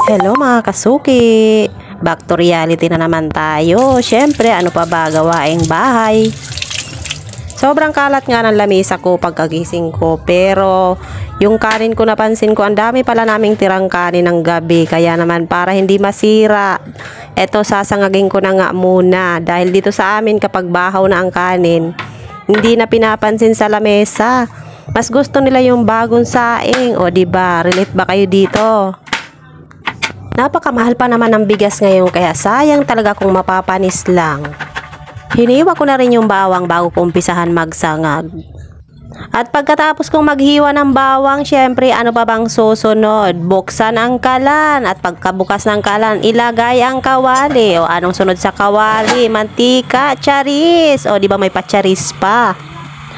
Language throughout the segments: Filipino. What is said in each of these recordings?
Hello mga kasuki! Back to reality na naman tayo. Syempre, ano pa ba gawaing bahay? Sobrang kalat nga ng lamesa ko pagkagising ko. Pero yung kanin ko napansin ko, ang dami pala naming tirang kanin ng gabi. Kaya naman para hindi masira, eto sasangagin ko na nga muna. Dahil dito sa amin kapag bahaw na ang kanin, hindi na pinapansin sa lamesa. Mas gusto nila yung bagong saing. O diba, relate ba kayo dito? Napakamahal pa naman ng bigas ngayon kaya sayang talaga kung mapapanis lang. Hiniwa ko na rin yung bawang bago ko umpisahan magsangag. At pagkatapos kong maghiwa ng bawang, syempre ano pa bang susunod? Buksan ang kalan at pagkabukas ng kalan, ilagay ang kawali. O anong sunod sa kawali? Mantika, charis. O di ba may pacharis pa?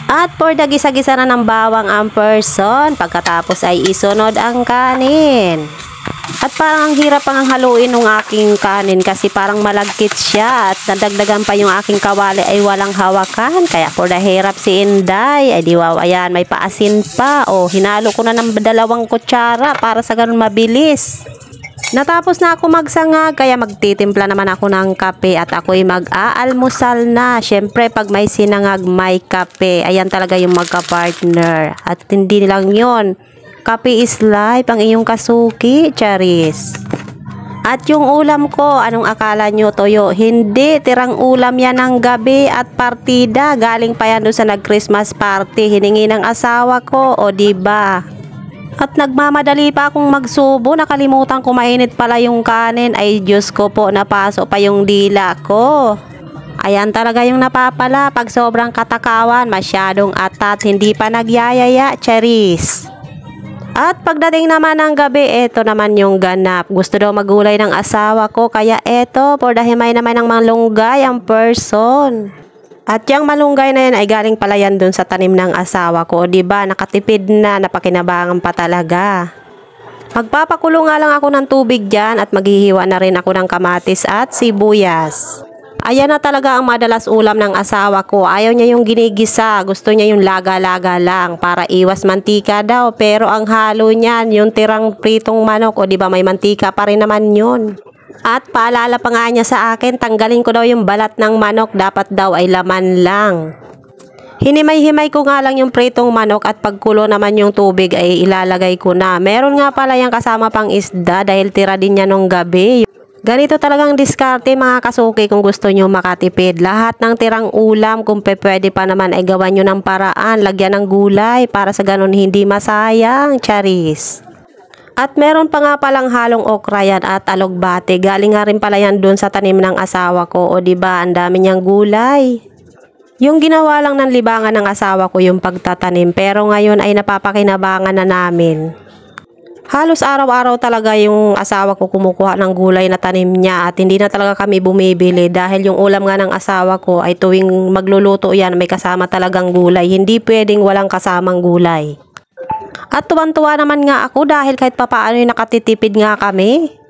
At for the gisa-gisa na ng bawang ang person, pagkatapos ay isunod ang kanin. At parang ang hirap pang haluin ng aking kanin kasi parang malagkit siya at nadagdagan pa yung aking kawali ay walang hawakan. Kaya for the hirap si Inday, ay di wow, ayan, may paasin pa. O hinalo ko na ng 2 kutsara para sa ganun mabilis. Natapos na ako magsangag kaya magtitimpla naman ako ng kape at ako'y mag-aalmusal na. Syempre pag may sinangag may kape, ayan talaga yung magka-partner. At hindi lang yon, kape is life ang iyong kasuki, charis. At yung ulam ko, anong akala nyo, toyo? Hindi, tirang ulam yan ng gabi at partida. Galing pa yan doon sa nag-Christmas party. Hiningi ng asawa ko, o diba? At nagmamadali pa akong magsubo. Nakalimutan ko mainit pala yung kanin. Ay Diyos ko po, napaso pa yung dila ko. Ayan talaga yung napapala. Pag sobrang katakawan, masyadong atat, hindi pa nagyayaya, charis. At pagdating naman ng gabi, eto naman yung ganap. Gusto daw magulay ng asawa ko, kaya eto, for the himay naman ng malunggay ang person. At yung malunggay na yan ay galing pala yan dun sa tanim ng asawa ko. O diba, nakatipid na, napakinabangan pa talaga. Magpapakulo nga lang ako ng tubig dyan at maghihiwa na rin ako ng kamatis at sibuyas. Ayan na talaga ang madalas ulam ng asawa ko. Ayaw niya yung ginigisa. Gusto niya yung laga-laga lang para iwas mantika daw. Pero ang halo niyan, yung tirang pritong manok. O diba may mantika pa rin naman yun. At paalala pa nga niya sa akin, tanggalin ko daw yung balat ng manok. Dapat daw ay laman lang. Hinimay-himay ko nga lang yung pritong manok at pagkulo naman yung tubig ay ilalagay ko na. Meron nga pala yung kasama pang isda dahil tira din niya nung gabi. Ganito talagang diskarte mga kasuki kung gusto nyo makatipid. Lahat ng tirang ulam kung pwede pa naman ay gawan nyo ng paraan. Lagyan ng gulay para sa ganun hindi masayang, charis. At meron pa nga palang halong okra yan at alugbate. Galing nga rin pala yan dun sa tanim ng asawa ko. O diba, ang dami niyang gulay. Yung ginawa lang ng libangan ng asawa ko yung pagtatanim. Pero ngayon ay napapakinabangan na namin. Halos araw-araw talaga yung asawa ko kumukuha ng gulay na tanim niya at hindi na talaga kami bumibili dahil yung ulam nga ng asawa ko ay tuwing magluluto yan may kasama talagang gulay. Hindi pwedeng walang kasamang gulay. At tuwan-tuwa naman nga ako dahil kahit papaano yung nakatitipid nga kami.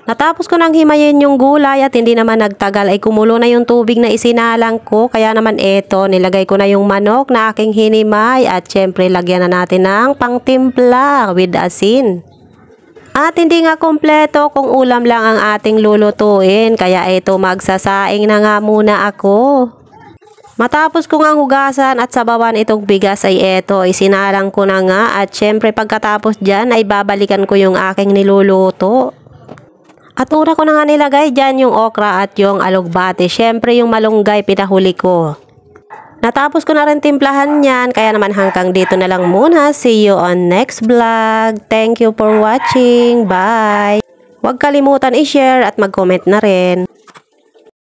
Natapos ko nang himayin yung gulay at hindi naman nagtagal ay kumulo na yung tubig na isinalang ko. Kaya naman eto, nilagay ko na yung manok na aking hinimay at syempre lagyan na natin ng pangtimpla with asin. At hindi nga kompleto kung ulam lang ang ating lulutuin. Kaya eto, magsasaing na nga muna ako. Matapos ko nga hugasan at sabawan itong bigas ay eto, isinalang ko na nga. At syempre pagkatapos dyan ay babalikan ko yung aking niluluto. At una ko na nga nilagay dyan yung okra at yung alugbate. Syempre yung malunggay pinahuli ko. Natapos ko na rin timplahan yan. Kaya naman hanggang dito na lang muna. See you on next vlog. Thank you for watching. Bye! Huwag kalimutan i-share at mag-comment na rin.